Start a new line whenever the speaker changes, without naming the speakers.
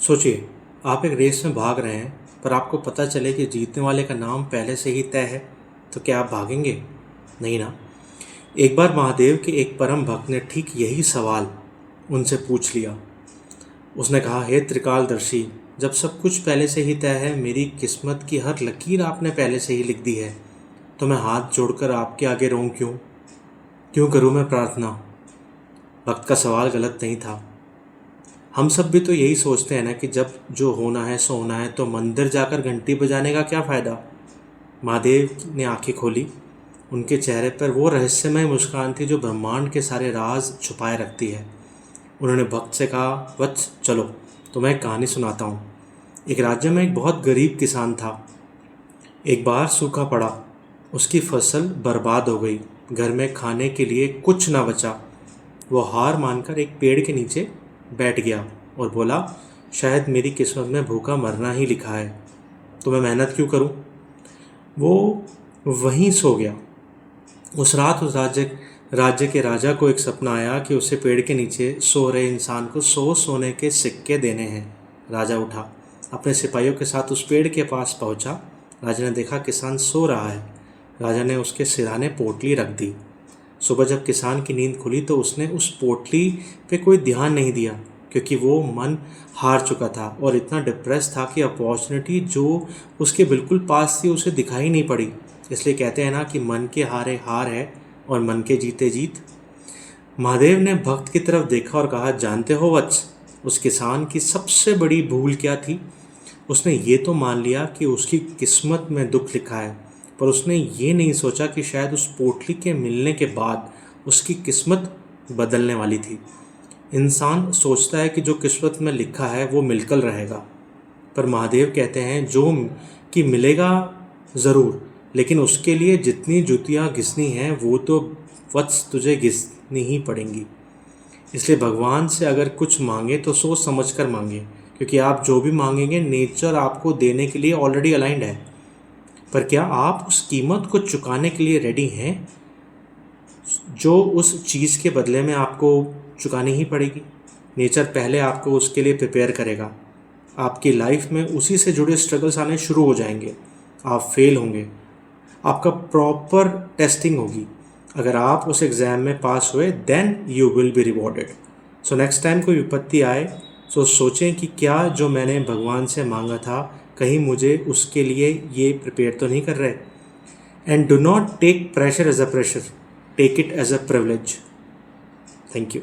सोचिए, आप एक रेस में भाग रहे हैं, पर आपको पता चले कि जीतने वाले का नाम पहले से ही तय है, तो क्या आप भागेंगे? नहीं ना। एक बार महादेव के एक परम भक्त ने ठीक यही सवाल उनसे पूछ लिया। उसने कहा, हे त्रिकालदर्शी, जब सब कुछ पहले से ही तय है, मेरी किस्मत की हर लकीर आपने पहले से ही लिख दी है, तो मैं हाथ जोड़कर आपके आगे रोऊं क्यों? क्यों करूं मैं प्रार्थना? भक्त का सवाल गलत नहीं था। हम सब भी तो यही सोचते हैं ना कि जब जो होना है सो होना है, तो मंदिर जाकर घंटी बजाने का क्या फ़ायदा? महादेव ने आंखें खोली। उनके चेहरे पर वो रहस्यमय मुस्कान थी जो ब्रह्मांड के सारे राज छुपाए रखती है। उन्होंने भक्त से कहा, वत्स चलो, तो मैं एक कहानी सुनाता हूँ। एक राज्य में एक बहुत गरीब किसान था। एक बार सूखा पड़ा, उसकी फसल बर्बाद हो गई, घर में खाने के लिए कुछ ना बचा। वो हार मानकर एक पेड़ के नीचे बैठ गया और बोला, शायद मेरी किस्मत में भूखा मरना ही लिखा है, तो मैं मेहनत क्यों करूं? वो वहीं सो गया। उस रात उस राज्य के राजा को एक सपना आया कि उसे पेड़ के नीचे सो रहे इंसान को 100 सोने के सिक्के देने हैं। राजा उठा, अपने सिपाहियों के साथ उस पेड़ के पास पहुंचा। राजा ने देखा किसान सो रहा है। राजा ने उसके सिरहाने पोटली रख दी। सुबह जब किसान की नींद खुली तो उसने उस पोटली पे कोई ध्यान नहीं दिया, क्योंकि वो मन हार चुका था और इतना डिप्रेस था कि अपॉर्चुनिटी जो उसके बिल्कुल पास थी उसे दिखाई नहीं पड़ी। इसलिए कहते हैं ना कि मन के हारे हार है और मन के जीते जीत। महादेव ने भक्त की तरफ देखा और कहा, जानते हो वत्स, उस किसान की सबसे बड़ी भूल क्या थी? उसने ये तो मान लिया कि उसकी किस्मत में दुख लिखा है, पर उसने ये नहीं सोचा कि शायद उस पोटली के मिलने के बाद उसकी किस्मत बदलने वाली थी। इंसान सोचता है कि जो किस्मत में लिखा है वो मिलकर रहेगा, पर महादेव कहते हैं जो कि मिलेगा ज़रूर, लेकिन उसके लिए जितनी जुतियाँ घिसनी हैं वो तो वत्स तुझे घिसनी ही पड़ेंगी। इसलिए भगवान से अगर कुछ मांगे तो सोच समझ कर मांगे, क्योंकि आप जो भी मांगेंगे नेचर आपको देने के लिए ऑलरेडी अलाइंड है। पर क्या आप उस कीमत को चुकाने के लिए रेडी हैं जो उस चीज़ के बदले में आपको चुकानी ही पड़ेगी? नेचर पहले आपको उसके लिए प्रिपेयर करेगा। आपकी लाइफ में उसी से जुड़े स्ट्रगल्स आने शुरू हो जाएंगे। आप फेल होंगे, आपका प्रॉपर टेस्टिंग होगी। अगर आप उस एग्ज़ाम में पास हुए then you will be rewarded. So next time कोई विपत्ति आए तो सोचें कि क्या जो मैंने भगवान से मांगा था, कहीं मुझे उसके लिए ये प्रिपेयर तो नहीं कर रहे। And do not take pressure as a pressure, take it as a privilege. Thank you.